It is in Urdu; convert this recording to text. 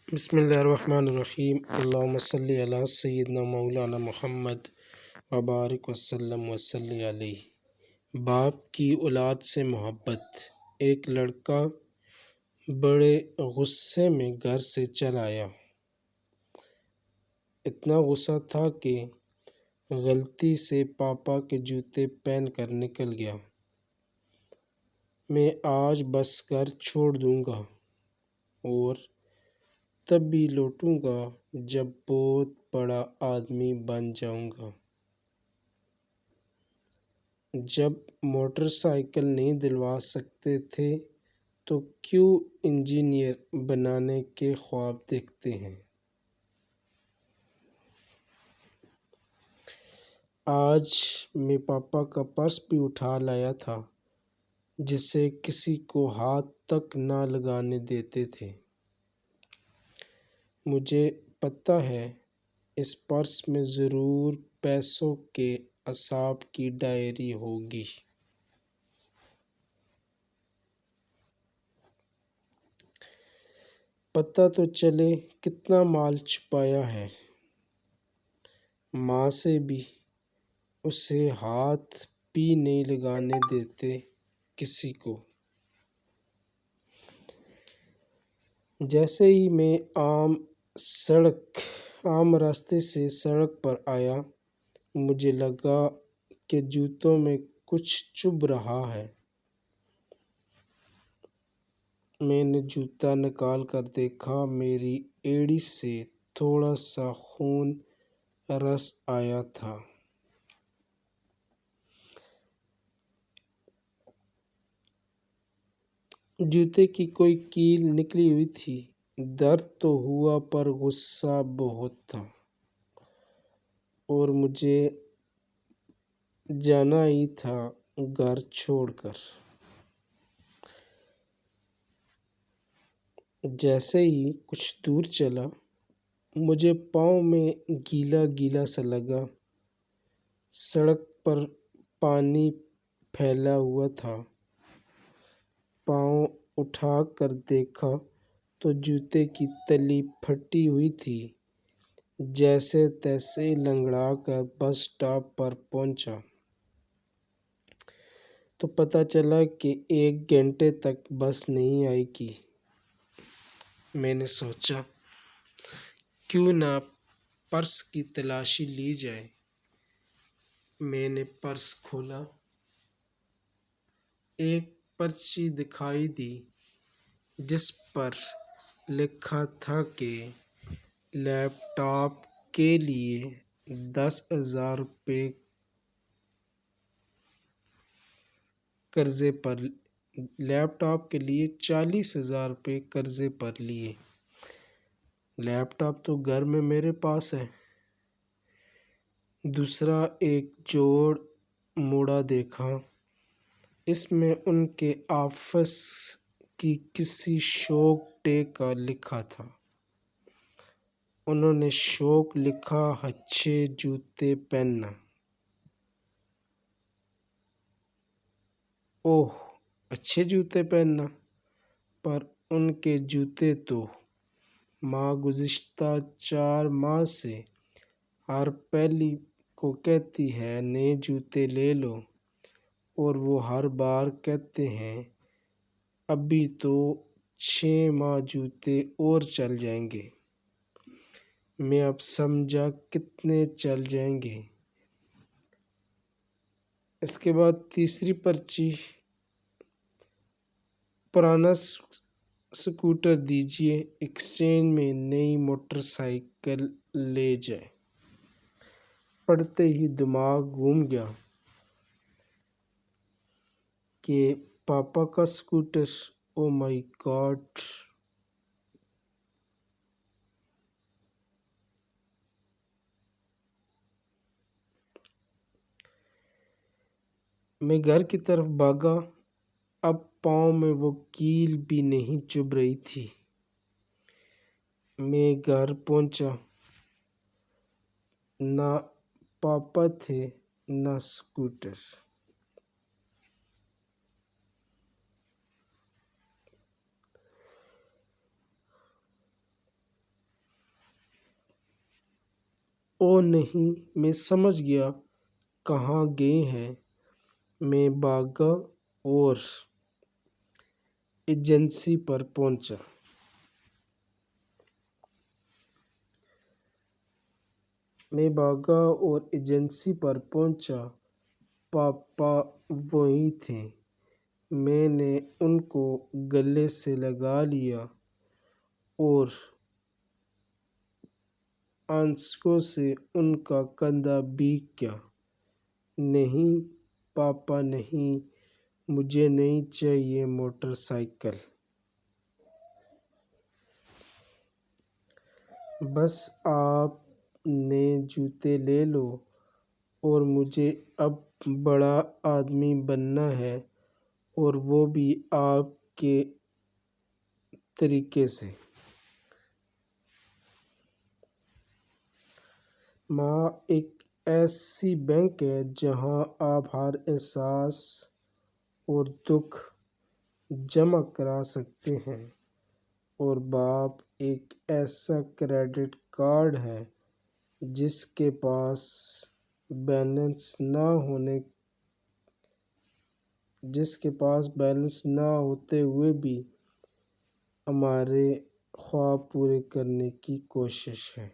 بسم اللہ الرحمن الرحیم۔ اللہم صلی علی سیدنا مولانا محمد وبارک وسلم وصلی علیہ۔ باپ کی اولاد سے محبت۔ ایک لڑکا بڑے غصے میں گھر سے چلا آیا۔ اتنا غصہ تھا کہ غلطی سے پاپا کے جوتے پہن کر نکل گیا۔ میں آج بس گھر چھوڑ دوں گا اور تب بھی لوٹوں گا جب بہت بڑا آدمی بن جاؤں گا۔ جب موٹر سائیکل نہیں دلوا سکتے تھے تو کیوں انجینئر بنانے کے خواب دیکھتے ہیں؟ آج میں پاپا کا پرس بھی اٹھا لایا تھا جسے کسی کو ہاتھ تک نہ لگانے دیتے تھے۔ مجھے پتہ ہے اس پرس میں ضرور پیسوں کے اعصاب کی ڈائری ہوگی۔ پتہ تو چلے کتنا مال چھپایا ہے۔ ماں سے بھی اسے ہاتھ بھی نہیں لگانے دیتے کسی کو۔ جیسے ہی میں عام راستے سے سڑک پر آیا، مجھے لگا کہ جوتوں میں کچھ چبھ رہا ہے۔ میں نے جوتا نکال کر دیکھا، میری ایڑی سے تھوڑا سا خون رس آیا تھا۔ جوتے کی کوئی کیل نکلی ہوئی تھی۔ درد تو ہوا پر غصہ بہت تھا اور مجھے جانا ہی تھا گھر چھوڑ کر۔ جیسے ہی کچھ دور چلا، مجھے پاؤں میں گیلا گیلا سا لگا۔ سڑک پر پانی پھیلا ہوا تھا۔ پاؤں اٹھا کر دیکھا تو جوتے کی تلی پھٹی ہوئی تھی۔ جیسے تیسے لنگڑا کر بس اسٹاپ پر پہنچا تو پتہ چلا کہ 1 گھنٹے تک بس نہیں آئے گی۔ میں نے سوچا کیوں نہ پرس کی تلاشی لی جائے۔ میں نے پرس کھولا، ایک پرچی دکھائی دی جس پر لکھا تھا کہ لیپ ٹاپ کے لیے 10,000 روپے قرضے پر، لیپ ٹاپ کے لیے 40,000 روپے قرضے پر لیے۔ لیپ ٹاپ تو گھر میں میرے پاس ہے۔ دوسرا ایک جوڑ موڑا دیکھا، اس میں ان کے آفس کی کسی شوق ڈے کا لکھا تھا۔ انہوں نے شوق لکھا اچھے جوتے پہننا۔ اوہ، اچھے جوتے پہننا! پر ان کے جوتے تو ماں گزشتہ 4 ماہ سے ہر پہلی کو کہتی ہے نئے جوتے لے لو، اور وہ ہر بار کہتے ہیں ابھی تو 6 ماہ جوتے اور چل جائیں گے۔ میں اب سمجھا کتنے چل جائیں گے۔ اس کے بعد تیسری پرچی، پرانا سکوٹر دیجیے، ایکسچینج میں نئی موٹر سائیکل لے جائیں۔ پڑھتے ہی دماغ گھوم گیا کہ پاپا کا سکوٹر، او مائی گاڈ! میں گھر کی طرف بھاگا۔ اب پاؤں میں وہ کیل بھی نہیں چبھ رہی تھی۔ میں گھر پہنچا، نہ پاپا تھے نہ سکوٹر۔ او نہیں، میں سمجھ گیا کہاں گئے ہیں۔ میں بھاگا اور ایجنسی پر پہنچا۔ پاپا وہیں تھے۔ میں نے ان کو گلے سے لگا لیا اور آنسوؤں سے ان کا کندھا بھیگ گیا۔ نہیں پاپا نہیں، مجھے نہیں چاہیے موٹر سائیکل۔ بس آپ نے جوتے لے لو اور مجھے اب بڑا آدمی بننا ہے، اور وہ بھی آپ کے طریقے سے۔ ماں ایک ایسی بینک ہے جہاں آپ ہر احساس اور دکھ جمع کرا سکتے ہیں، اور باپ ایک ایسا کریڈٹ کارڈ ہے جس کے پاس بیلنس نہ ہوتے ہوئے بھی ہمارے خواب پورے کرنے کی کوشش ہے۔